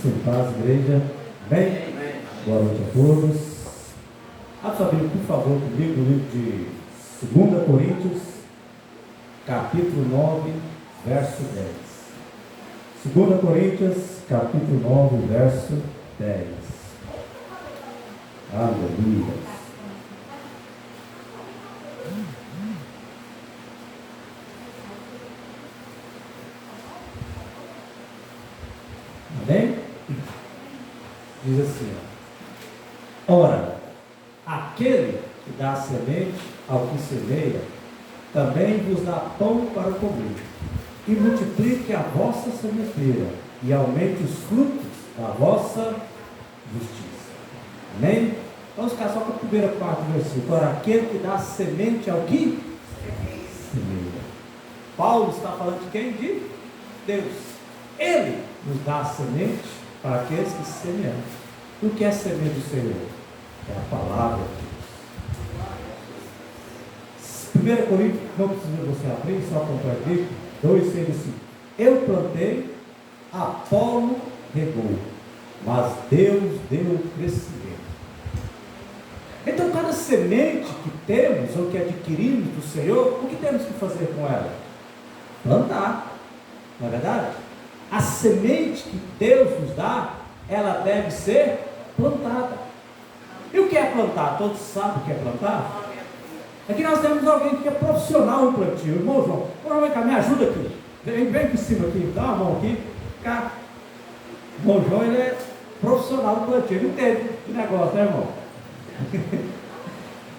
Cristo, em paz, igreja. Bem? Boa noite a todos. Abra sua Bíblia, por favor, comigo, no livro de 2 Coríntios, capítulo 9, verso 10. 2 Coríntios, capítulo 9, verso 10. Aleluia. Amém? Diz assim, ó. Ora, aquele que dá a semente ao que semeia, também vos dá pão para comer, e multiplique a vossa sementeira, e aumente os frutos da vossa justiça. Amém? Vamos ficar só com a primeira parte do versículo. Ora, aquele que dá a semente ao que semeia. Paulo está falando de quem? De Deus. Ele nos dá a semente para aqueles que semeiam. O que é semente do Senhor? É a palavra de Deus. 1 Coríntios, não precisa você abrir, só acompanhar aqui, 2:6 assim. Eu plantei, Apolo regou, mas Deus deu o crescimento. Então, cada semente que temos, ou que adquirimos do Senhor, o que temos que fazer com ela? Plantar, não é verdade? A semente que Deus nos dá, ela deve ser plantada. E o que é plantar? Todos sabem o que é plantar? Aqui nós temos alguém que é profissional no plantio. Irmão João, vem cá, me ajuda aqui. Vem por cima aqui, dá uma mão aqui. Cá. Irmão João, ele é profissional no plantio. Ele entende que negócio, né, irmão?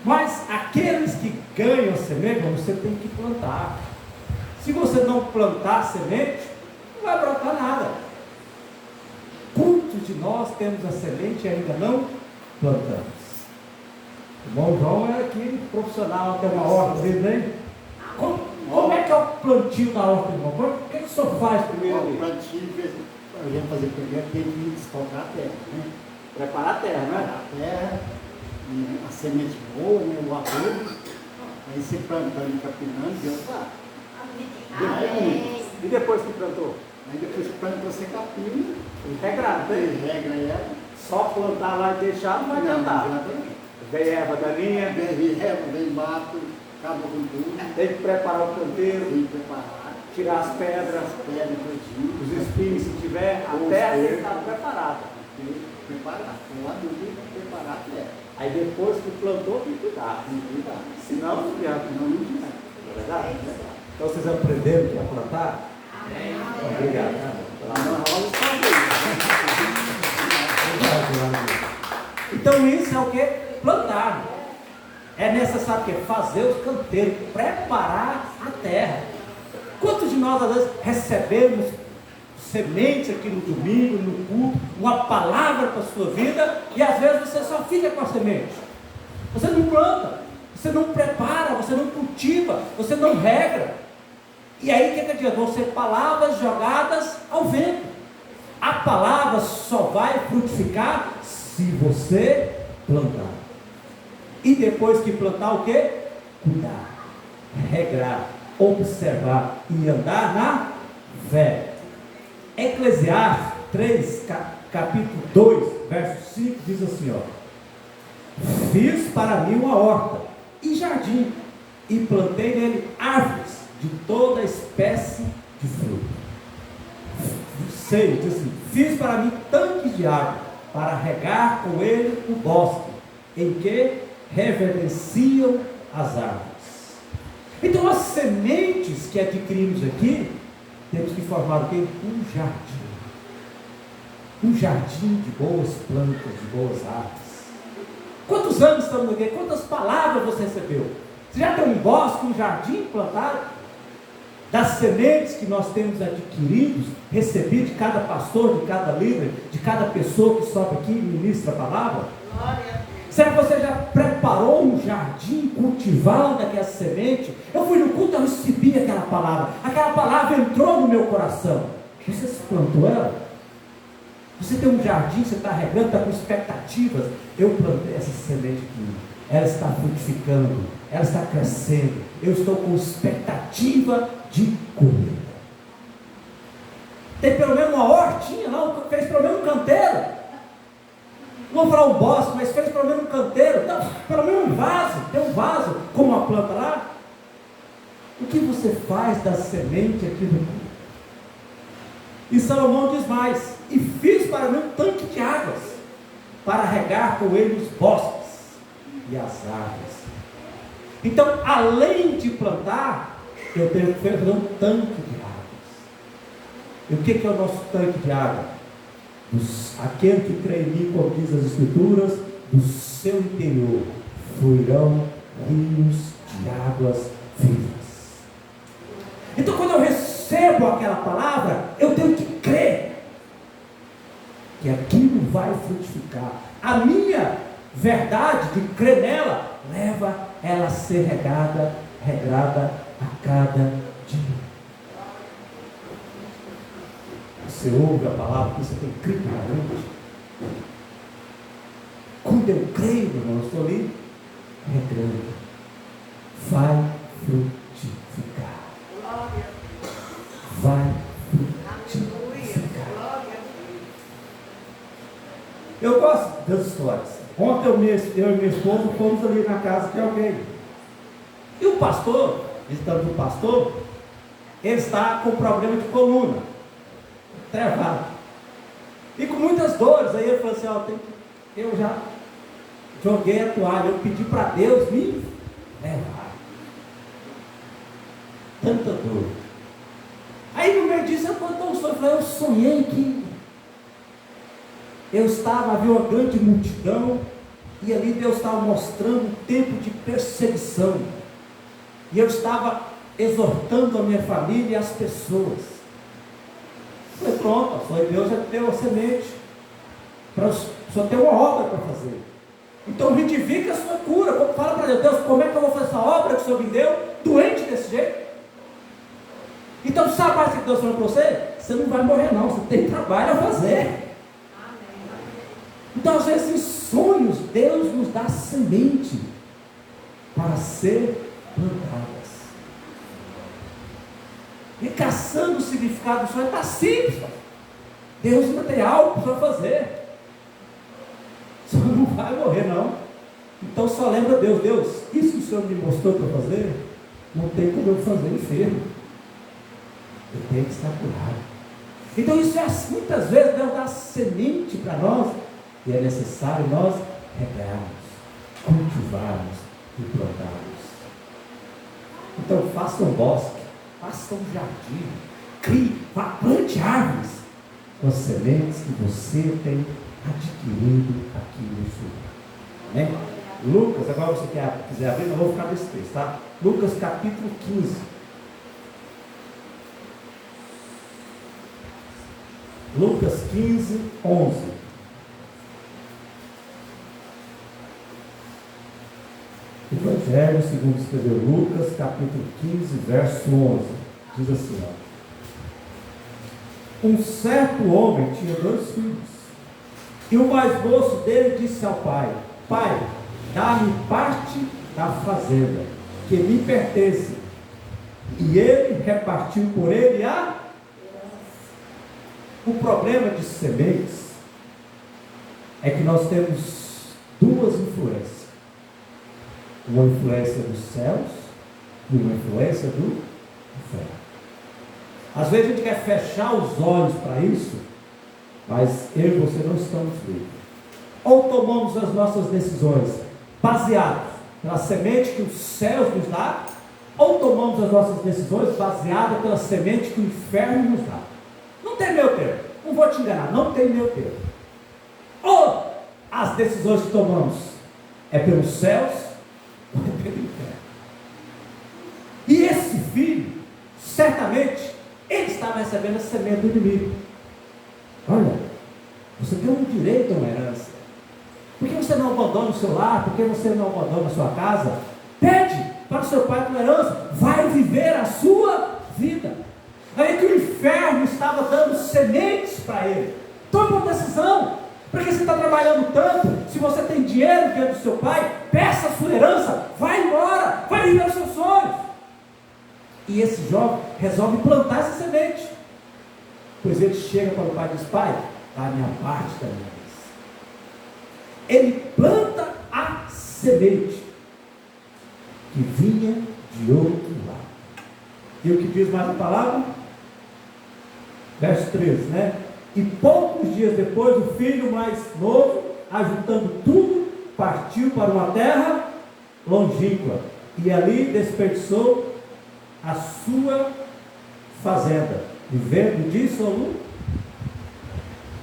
Mas aqueles que ganham a semente, você tem que plantar. Se você não plantar a semente, não vai brotar nada. Quantos de nós temos a semente e ainda não plantamos? O irmão João é aqui, profissional, tem uma horta dele, né? Como é que é o plantio da horta, irmão? O que o senhor faz primeiro? O plantio, a gente fazer primeiro, tem que desfocar a terra, né? Preparar a terra, né? A terra, a semente boa, né? O adubo. Aí você plantando, capinando, Deus vai. E depois que plantou? Aí depois que planta, você capina. Regrado, né? Regra ela. Só plantar lá e deixar não vai adiantar. Vem erva daninha. Vem erva, vem mato, acaba com tudo. Tem que preparar o canteiro. Tem que preparar. Tirar as pedras. Os espinhos, se tiver. A terra tem que estar preparada. Preparar. O adubo tem que preparar a terra. Aí depois que plantou, tem que cuidar. Tem que cuidar. Senão não adianta. Não adianta. Não é verdade? Então vocês aprenderam que é plantar? Obrigado. Então isso é o que? Plantar. É necessário o quê? Fazer os canteiros, preparar a terra. Quantos de nós às vezes recebemos sementes aqui no domingo, no culto, uma palavra para a sua vida, e às vezes você só fica com a semente. Você não planta, você não prepara, você não cultiva, você não regra. E aí o que adianta? Vão ser palavras jogadas ao vento. A palavra só vai frutificar se você plantar. E depois que plantar, o que? Cuidar, regrar, observar e andar na fé. Eclesiastes 3, capítulo 2, verso 5, diz assim, ó: fiz para mim uma horta e jardim, e plantei nele árvores de toda espécie de fruto. 6, diz assim: fiz para mim tanques de água, para regar com ele o bosque, em que reverenciam as árvores. Então as sementes que adquirimos aqui, temos que formar o quê? Um jardim. Um jardim de boas plantas, de boas árvores. Quantos anos estamos aqui? Quantas palavras você recebeu? Você já tem um bosque, um jardim plantado? Das sementes que nós temos adquiridos, recebido de cada pastor, de cada líder, de cada pessoa que sobe aqui e ministra a palavra? Glória. Será que você já preparou um jardim cultivado daquela semente? Eu fui no culto, eu recebi aquela palavra entrou no meu coração. Você se plantou ela? Você tem um jardim, você está regando, está com expectativas. Eu plantei essa semente aqui, ela está frutificando, ela está crescendo, eu estou com expectativa de colheita. tem pelo menos uma hortinha, não, fez pelo menos um canteiro. Não vou falar um bosque, mas fez pelo menos um canteiro, não, pelo menos um vaso, tem um vaso com uma planta lá. O que você faz da semente aqui no mundo? E Salomão diz mais: e fiz para mim um tanque de águas, para regar com ele os bosques e as árvores. Então, além de plantar, eu tenho que fazer um tanque de águas. E o que é o nosso tanque de água? Aquele que crê em mim, como diz as Escrituras, do seu interior fluirão rios de águas vivas. Então, quando eu recebo aquela palavra, eu tenho que crer que aquilo vai frutificar. A minha verdade de crer nela leva ela a ser regrada a cada dia. Você ouve a palavra que você tem crido na mente. Quando eu creio, meu irmão, eu estou ali regrando. Vai frutificar. Vai frutificar. Eu gosto das histórias. Ontem eu e minha esposa fomos ali na casa de alguém. E o pastor, visitando o pastor, ele está com problema de coluna, travado. E com muitas dores. Aí ele falou assim: ó, eu já joguei a toalha, eu pedi para Deus me levar. Tanta dor. Aí no meio disso eu contou um sonho. Eu falei: eu sonhei que eu estava, havia uma grande multidão, e ali Deus estava mostrando um tempo de perseguição, e eu estava exortando a minha família e as pessoas. Eu falei: pronto, foi Deus já deu a semente, só tem uma obra para fazer. Então reivindica a sua cura. Fala para Deus: Deus, como é que eu vou fazer essa obra que o Senhor me deu, doente desse jeito? Então sabe mais o que Deus falou para você? Você não vai morrer não, você tem trabalho a fazer. Então, às vezes, em sonhos, Deus nos dá semente para ser plantadas. E caçando o significado do sonho, está simples. Deus ainda tem algo para fazer. Você não vai morrer, não. Então, só lembra Deus: Deus, isso que o Senhor me mostrou para fazer, não tem como eu fazer enfermo. Eu tenho que estar curado. Então, isso é muitas vezes Deus dá semente para nós. E é necessário nós regarmos, cultivarmos e plantarmos. Então faça um bosque, faça um jardim, crie, plante árvores com as sementes que você tem adquirido aqui no sul. Amém? Lucas, agora você quiser abrir, não vou ficar nesse texto, tá? Lucas capítulo 15. Lucas 15, 11. Evangelho segundo escreveu Lucas, capítulo 15, verso 11. Diz assim: um certo homem tinha 2 filhos, e o mais moço dele disse ao pai: Pai, dá-me parte da fazenda que me pertence. E ele repartiu por ele a... O problema de sementes é que nós temos 2 influências. Uma influência dos céus e uma influência do inferno. Às vezes a gente quer fechar os olhos para isso, mas eu e você não estamos livres. Ou tomamos as nossas decisões baseadas pela semente que os céus nos dá, ou tomamos as nossas decisões baseadas pela semente que o inferno nos dá. Não tem meio termo. Não vou te enganar, não tem meio termo. Ou as decisões que tomamos é pelos céus, e esse filho, certamente, ele estava recebendo a semente do inimigo. Olha, você tem um direito a uma herança. Por que você não abandona o seu lar? Por que você não abandona a sua casa? Pede para o seu pai uma herança. Vai viver a sua vida. Aí que o inferno estava dando sementes para ele. Tome uma decisão. Porque você está trabalhando tanto. Se você tem dinheiro diante do seu pai, peça a sua herança. Vai embora. Vai viver os seus sonhos. E esse jovem resolve plantar essa semente. Pois ele chega para o pai e diz: pai, dá a minha parte da minha herança. Ele planta a semente que vinha de outro lado. E o que diz mais a palavra? Verso 13, né? E poucos dias depois, o filho mais novo, ajuntando tudo, partiu para uma terra longínqua, e ali desperdiçou a sua fazenda, vivendo disso.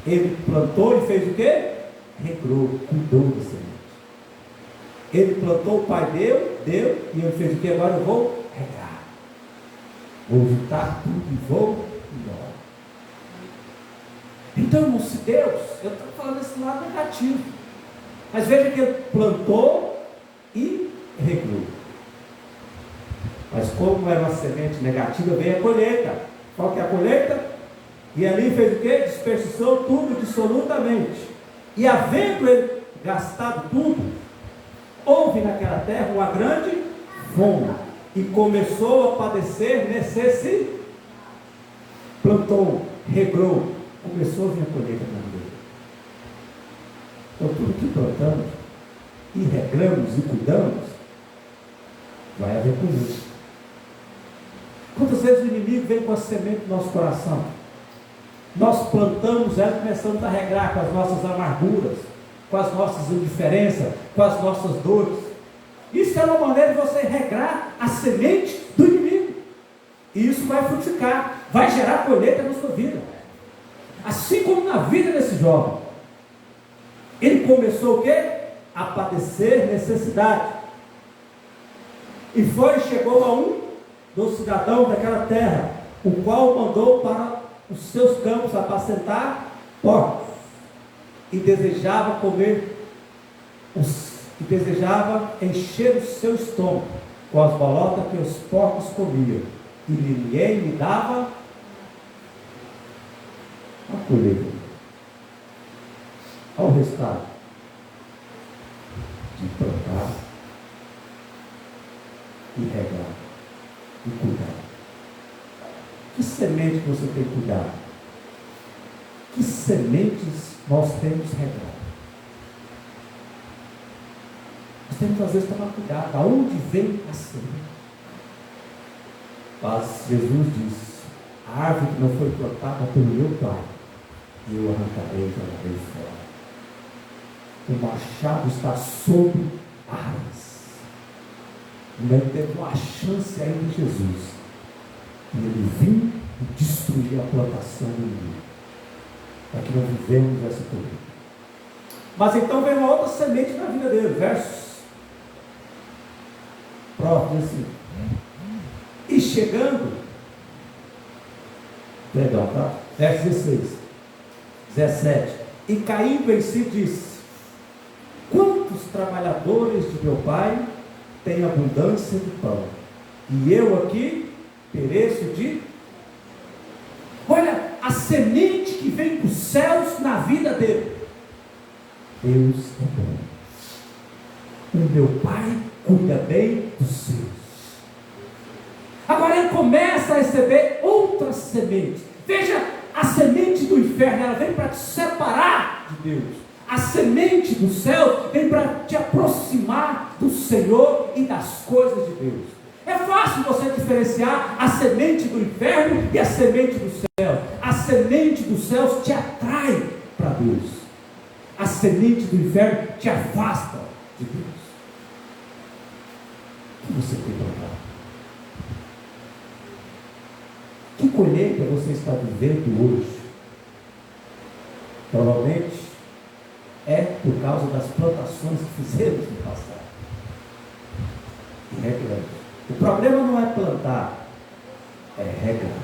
Ele plantou e fez o quê? Regrou, cuidou da semente. Ele plantou, o pai deu, e ele fez o quê? Agora eu vou regar, vou juntar tudo e vou embora. Então, irmão, se Deus, eu estou falando desse lado negativo, mas veja que ele plantou e regou. Mas como era uma semente negativa, veio a colheita. Qual que é a colheita? E ali fez o quê? Desperdiçou tudo absolutamente. E havendo ele gastado tudo, houve naquela terra uma grande fome, e começou a padecer necessidade. Plantou, regrou, começou a vir a colheita na vida. Então tudo que plantamos, e regramos e cuidamos, vai haver colheita. Quantas vezes o inimigo vem com a semente no nosso coração? Nós plantamos ela e começamos a regrar com as nossas amarguras, com as nossas indiferenças, com as nossas dores. Isso é uma maneira de você regrar a semente do inimigo. E isso vai frutificar, vai gerar colheita na sua vida. Assim como na vida desse jovem. Ele começou o quê? A padecer necessidade. E foi e chegou a um dos cidadãos daquela terra, o qual mandou para os seus campos apacentar porcos, e desejava encher o seu estômago com as bolotas que os porcos comiam, e ninguém lhe dava a colheita. Olha o resultado de plantar e regar e cuidar. Que semente você tem cuidado? Que sementes nós temos regado? Nós temos às vezes que tomar cuidado. Aonde vem a semente? Mas Jesus diz: a árvore que não foi plantada pelo meu Pai, eu arrancarei e jogarei fora. O machado está sobre árvores. Não teve uma chance ainda de Jesus. E ele vinha e destruir a plantação do inimigo, para que não vivemos essa colheita. Mas então vem uma outra semente na vida dele, versos próximos assim. E chegando, perdão, tá? Verso 16, 17. E caindo em si disse: quantos trabalhadores de meu pai têm abundância de pão, e eu aqui pereço de... Olha a semente que vem dos céus na vida dele. Deus é bom. O meu pai cuida bem dos seus. Agora ele começa a receber outras sementes. Veja, a semente do inferno, ela vem para te separar de Deus. A semente do céu vem para te aproximar do Senhor e das coisas de Deus. É fácil você diferenciar a semente do inferno e a semente do céu. A semente dos céus te atrai para Deus. A semente do inferno te afasta de Deus. O que você tem plantado? Que colheita você está vivendo hoje? Provavelmente é por causa das plantações que fizemos no passado. E regramos. O problema não é plantar, é regar,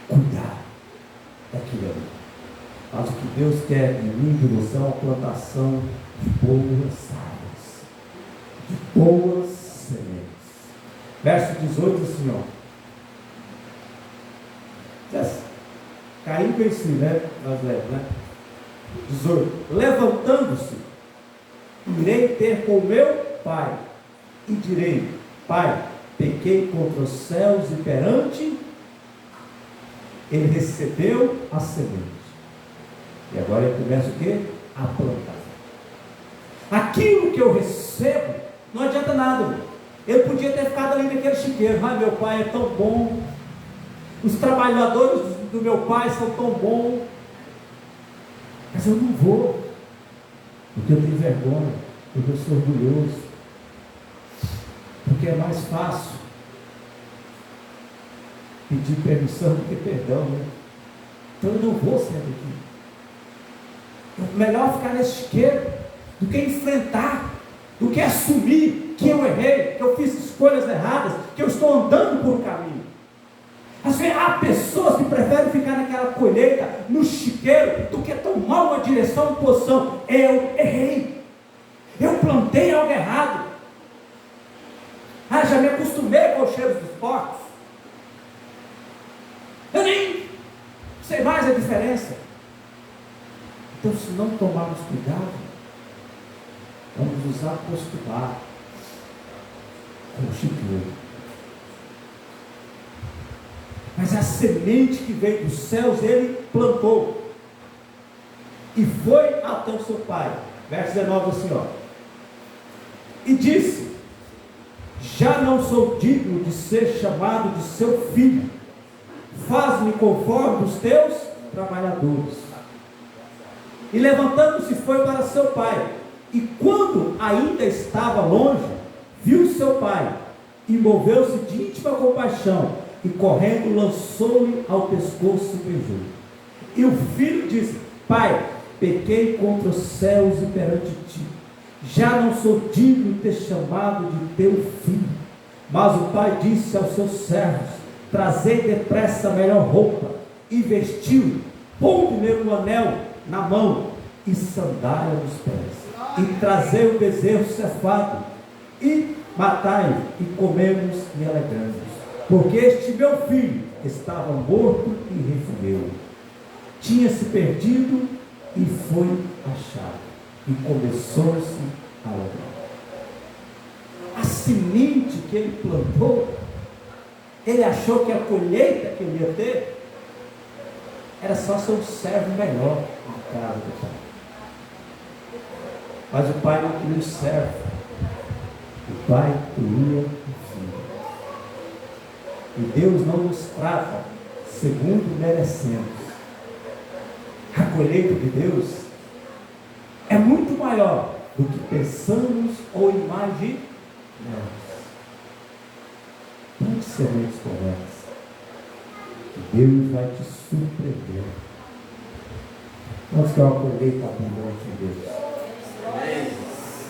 cuidar daquilo ali. Mas o que Deus quer de mim e de você é uma plantação de boas árvores, de boas sementes. Verso 18 assim, caindo em si, né? Nós lemos, né? 18. Levantando-se, irei ter com meu pai, e direi: Pai, pequei contra os céus e perante Ele recebeu a semente. E agora ele começa o quê? A plantar. Aquilo que eu recebo, não adianta nada, irmão. Ele podia ter ficado ali naquele chiqueiro. Ah, meu pai é tão bom. Os trabalhadores do meu pai são tão bons. Mas eu não vou. Porque eu tenho vergonha. Porque eu sou orgulhoso. Porque é mais fácil pedir permissão do que perdão, né? Então eu não vou sair daqui. É melhor ficar nesse chiqueiro do que enfrentar, do que assumir que eu errei, que eu fiz escolhas erradas, que eu estou andando por um caminho. Às vezes há pessoas que preferem ficar naquela colheita, no chiqueiro, do que tomar uma direção, uma posição. Eu errei, eu plantei algo errado. Já me acostumei com os cheiros dos porcos. Eu nem sei mais a diferença. Então, se não tomarmos cuidado, vamos nos acostumar com o chiqueiro. Mas a semente que veio dos céus, ele plantou. E foi até o seu pai. Verso 19 assim, ó. E disse: já não sou digno de ser chamado de seu filho. Faz-me conforme os teus trabalhadores. E levantando-se foi para seu pai. E quando ainda estava longe, viu seu pai, e moveu-se de íntima compaixão, e correndo lançou-lhe ao pescoço e beijou. E o filho disse: pai, pequei contra os céus e perante ti, já não sou digno de ter chamado de teu filho. Mas o pai disse aos seus servos: trazei depressa a melhor roupa, e vestiu, pondo-lhe um anel na mão, e sandália nos pés, e trazei o bezerro cefado, e matai, e comemos e alegramos, porque este meu filho estava morto e reviveu, tinha-se perdido e foi achado, e começou-se a alegrar. A semente que ele plantou, ele achou que a colheita que ele ia ter era só ser um servo melhor na casa do pai. Mas o pai não queria o servo, o pai queria o filho. E Deus não nos trata segundo merecemos. A colheita de Deus é muito maior do que pensamos ou imaginamos. Plante sementes corretas, que Deus vai te surpreender. Nós queremos uma colheita abundante de Deus.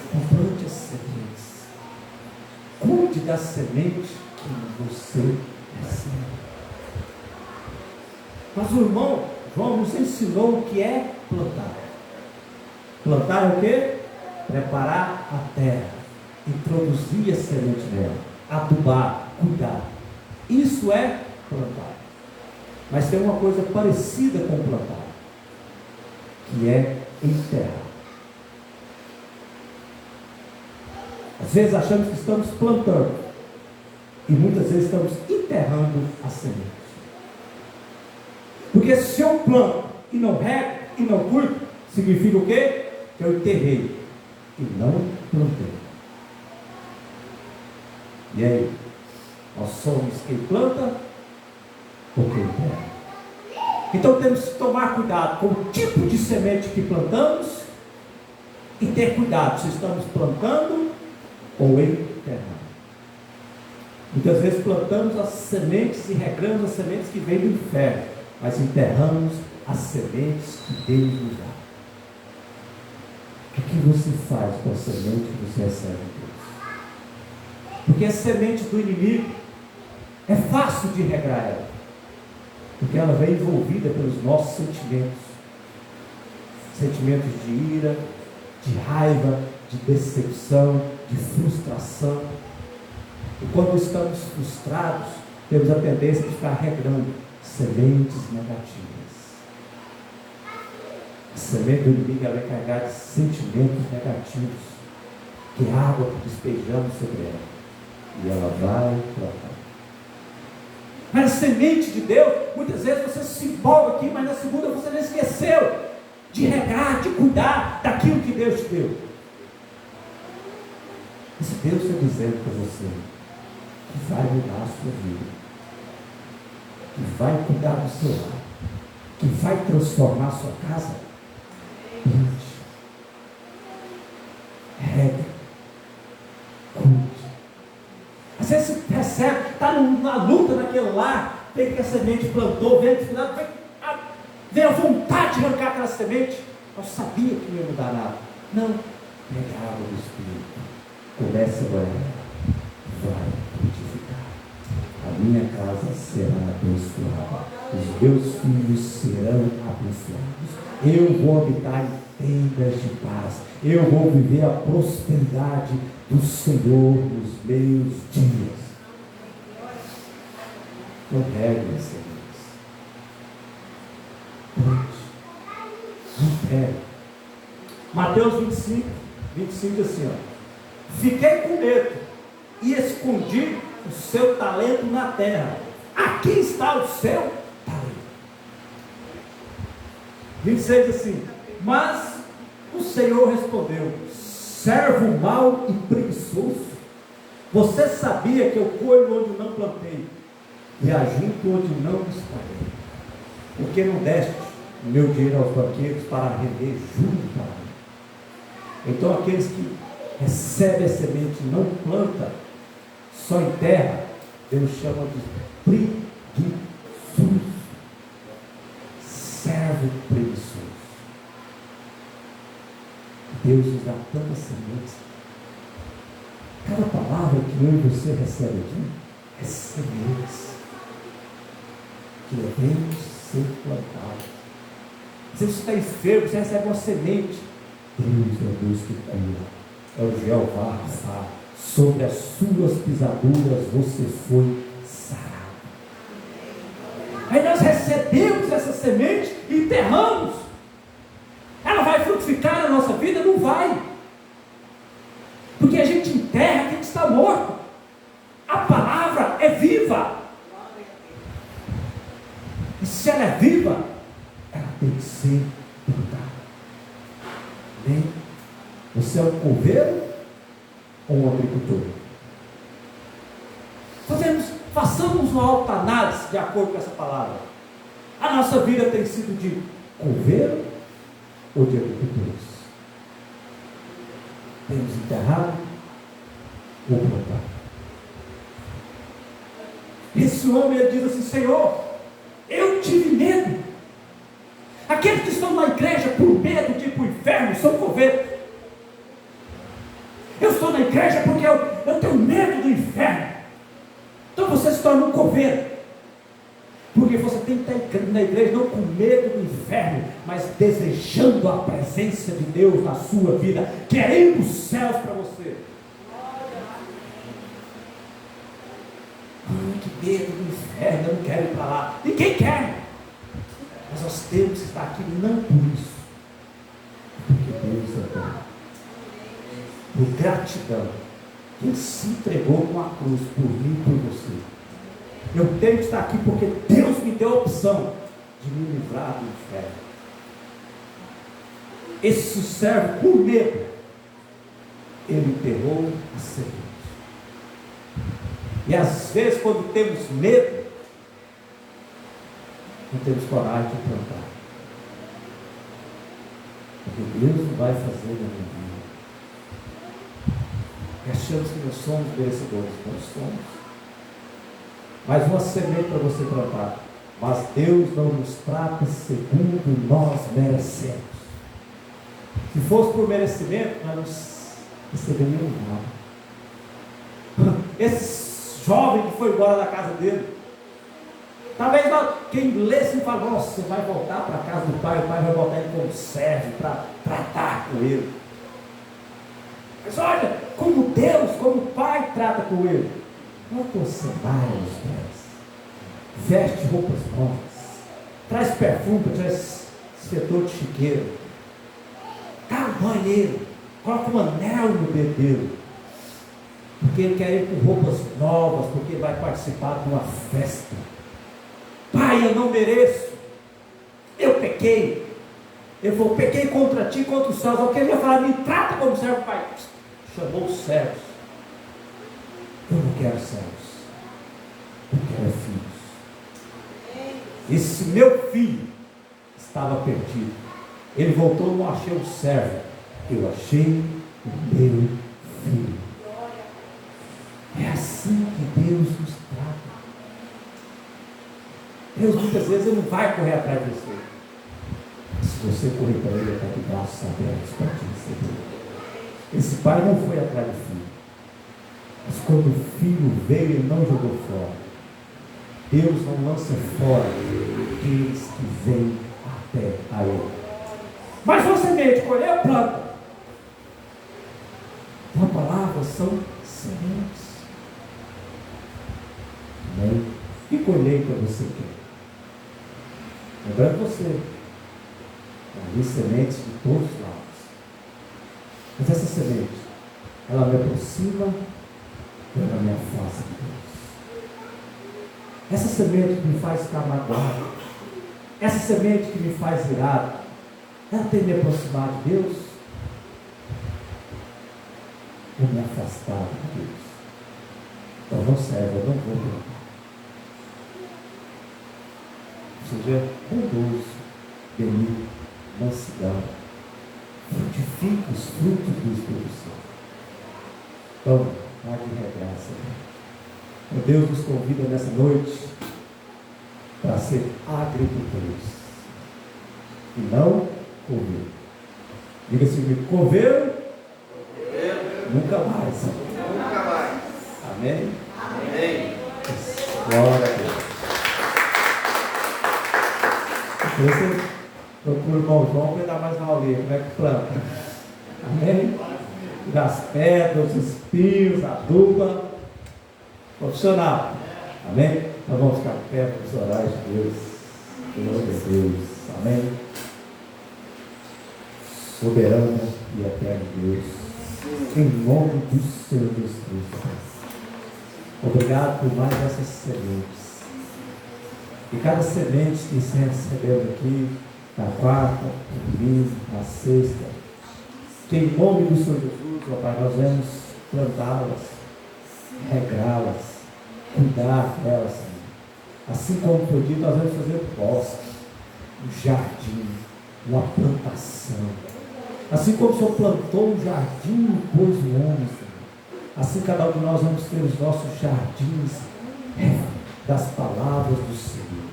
Então plante as sementes. Cuide da semente que você recebe. Mas o irmão João nos ensinou o que é plantar. Plantar é o quê? Preparar a terra, introduzir a semente nela, adubar, cuidar. Isso é plantar. Mas tem uma coisa parecida com plantar, que é enterrar. Às vezes achamos que estamos plantando, e muitas vezes estamos enterrando a semente. Porque se eu planto e não rego e não cuido, significa o quê? Que eu enterrei e não plantei. E aí? Nós somos quem planta ou quem enterra? Então temos que tomar cuidado com o tipo de semente que plantamos e ter cuidado se estamos plantando ou enterrando. Muitas vezes plantamos as sementes e regamos as sementes que vêm do inferno, mas enterramos as sementes que Deus nos dá. O que você faz com a semente que você recebe de Deus? Porque a semente do inimigo é fácil de regrar ela, porque ela vem envolvida pelos nossos sentimentos, sentimentos de ira, de raiva, de decepção, de frustração. E quando estamos frustrados, temos a tendência de ficar regando sementes negativas. A semente do inimigo é carregada de sentimentos negativos, que é água que despejamos sobre ela, e ela vai plantar. Mas a semente de Deus, muitas vezes você se empolga aqui, mas na segunda você não esqueceu de regar, de cuidar daquilo que Deus te deu. Esse Deus está dizendo para você que vai mudar a sua vida, que vai cuidar do seu lar, que vai transformar a sua casa. Plante, regue, cuide. Às vezes você recebe, está na luta naquele lar, vem que a semente plantou, vem a vontade de arrancar aquela semente. Eu sabia que não ia mudar nada. Não, pegue a água do Espírito, comece a orar, vai frutificar. A minha casa será abençoada, os meus filhos serão abençoados. Eu vou habitar em tendas de paz, eu vou viver a prosperidade do Senhor nos meus dias. Não regue as sementes. Não regue. Mateus 25 diz assim, fiquei com medo e escondi o seu talento na terra. Aqui está o seu talento. 26 diz assim, mas o Senhor respondeu, servo mau e preguiçoso, você sabia que eu colho onde não plantei e ajunto onde não espalhei, porque não deste o meu dinheiro aos banqueiros para render juros para mim. Então aqueles que recebem a semente e não plantam, só enterra, Deus chama de preguiçoso, servo preguiçoso. Deus nos dá tantas sementes. Cada palavra que eu e você recebe aqui é sementes que devemos ser plantadas. Se você está enfermo, você recebe uma semente. Deus é o Deus que cura, é o Jeová Rafa. Sobre as suas pisaduras você foi sarado. Aí nós recebemos essa semente e enterramos. Ela vai frutificar na nossa vida? Não vai. Porque a gente enterra aquilo que está morto. A palavra é viva. E se ela é viva, ela tem que ser plantada. Bem, você é um coveiro ou um agricultor? Façamos uma autoanálise de acordo com essa palavra. A nossa vida tem sido de coveiro ou de agricultores? Temos enterrado ou plantado? Esse homem, ele diz assim, Senhor, eu tive medo. Aqueles que estão na igreja por medo de ir para o inferno são coveiros. Eu estou na igreja porque eu tenho medo do inferno. Então você se torna um coveiro. Porque você tem que estar na igreja não com medo do inferno, mas desejando a presença de Deus na sua vida, querendo os céus para você. Que medo do inferno, eu não quero ir para lá. Ninguém quer. Mas nós temos que estar aqui não por isso, porque Deus é bom. Por gratidão, Ele se entregou com a cruz por mim e por você. Eu tenho que estar aqui porque Deus me deu a opção de me livrar do inferno. Esse servo, por medo, ele enterrou a semente. E às vezes, quando temos medo, não temos coragem de plantar. Porque Deus não vai fazer na minha vida. E achamos que nós somos merecedores. Nós somos. Mais uma semente para você plantar. Mas Deus não nos trata segundo nós merecemos. Se fosse por merecimento, nós não receberíamos nada. Esse jovem que foi embora da casa dele, talvez quem lesse e fala, nossa, você vai voltar para a casa do pai, o pai vai botar ele como servo para tratar com ele. Mas olha, como Deus, como o pai trata com ele. Bota você sandália nos pés, veste roupas novas, traz perfume, traz inspetor de chiqueiro, dá um banheiro, coloca um anel no dedo dele, porque ele quer ir com roupas novas, porque ele vai participar de uma festa. Pai, eu não mereço, eu pequei. Ele falou, pequei contra ti, contra os céus. Alguém ia falar, me trata como servo, Pai. Chamou os servos. Eu não quero servos, eu quero filhos. Esse meu filho estava perdido. Ele voltou, não achei um servo, eu achei o meu filho. É assim que Deus nos trata. Deus muitas vezes ele não vai correr atrás de você. Se você correr para ele, ele está de braços abertos para te receber. Esse pai não foi atrás do filho, mas quando o filho veio, ele não jogou fora. Deus não lança fora aqueles que vêm até a ele. Mas você semente, colheu, planta. Uma palavra são sementes. Amém? Que colheita você quer? Lembrando você, ali sementes de todos os lados. Mas essa semente, ela me aproxima, ela me afasta de Deus. Essa semente que me faz ficar magoado, essa semente que me faz irado, ela tem me aproximado de Deus ou me afastado de Deus? Então não serve, eu não vou plantar. Seja bondoso, benigno, mansidão, frutifique os frutos do Espírito Santo. Então, pode regrar, Senhor. Deus nos convida nessa noite para ser agricultores e não coveiro. Diga assim, coveiro nunca mais. Nunca mais. Amém? Amém. Glória a Deus. Você procura o irmão João para dar mais uma aulinha, como é que planta. Amém? Das pedras, os espinhos, a aduba. Profissional. Amém? Nós vamos ficar perto dos orais de Deus. Glória a Deus. Amém? Soberano e eterno Deus. Em nome do Senhor Jesus Cristo. Obrigado por mais essas sementes. E cada semente que se recebeu aqui, na quarta, no domingo, na sexta, que em nome do Senhor Jesus, ó Pai, nós vamos plantá-las, regrá-las, cuidar delas. Assim como foi dito, nós vamos fazer bosques, um jardim, uma plantação. Assim como o Senhor plantou um jardim e pôs o homem, Senhor, assim cada um de nós vamos ter os nossos jardins das palavras do Senhor.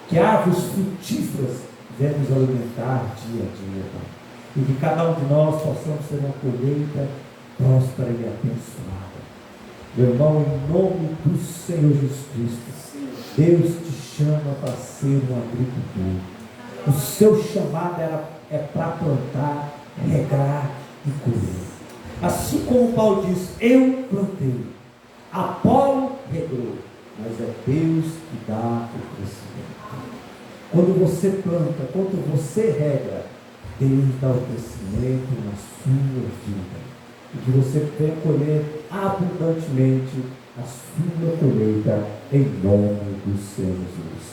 Que árvores frutíferas venham nos alimentar dia a dia, Pai. E que cada um de nós possamos ter uma colheita próspera e abençoada. Meu irmão, em nome do Senhor Jesus Cristo, Deus te chama para ser um agricultor. O seu chamado é para plantar, regar e colher. Assim como Paulo diz, eu plantei, Apolo regou, mas é Deus que dá o crescimento. Quando você planta, quando você rega, Deus dá o crescimento na sua vida. E que você venha colher abundantemente a sua colheita em nome do Senhor Jesus.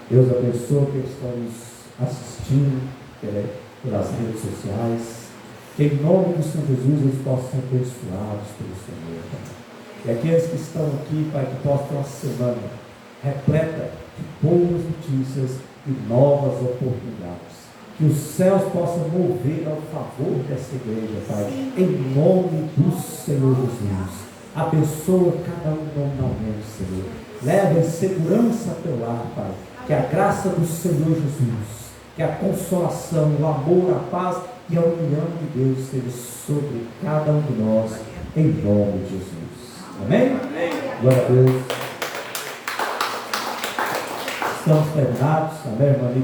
Deus abençoe aqueles que estão nos assistindo pelas redes sociais. Que em nome do Senhor Jesus eles possam ser abençoados pelo Senhor. E aqueles que estão aqui, Pai, que possam ter uma semana repleta de boas notícias e novas oportunidades. Que os céus possam mover ao favor dessa igreja, Pai, em nome do Senhor Jesus. Abençoa cada um nominalmente, Senhor. Leva em segurança ao teu lar, Pai. Que a graça do Senhor Jesus, que a consolação, o amor, a paz e a união de Deus seja sobre cada um de nós, em nome de Jesus. Amém? Amém. Glória a Deus. Estamos terminados. Amém, irmã?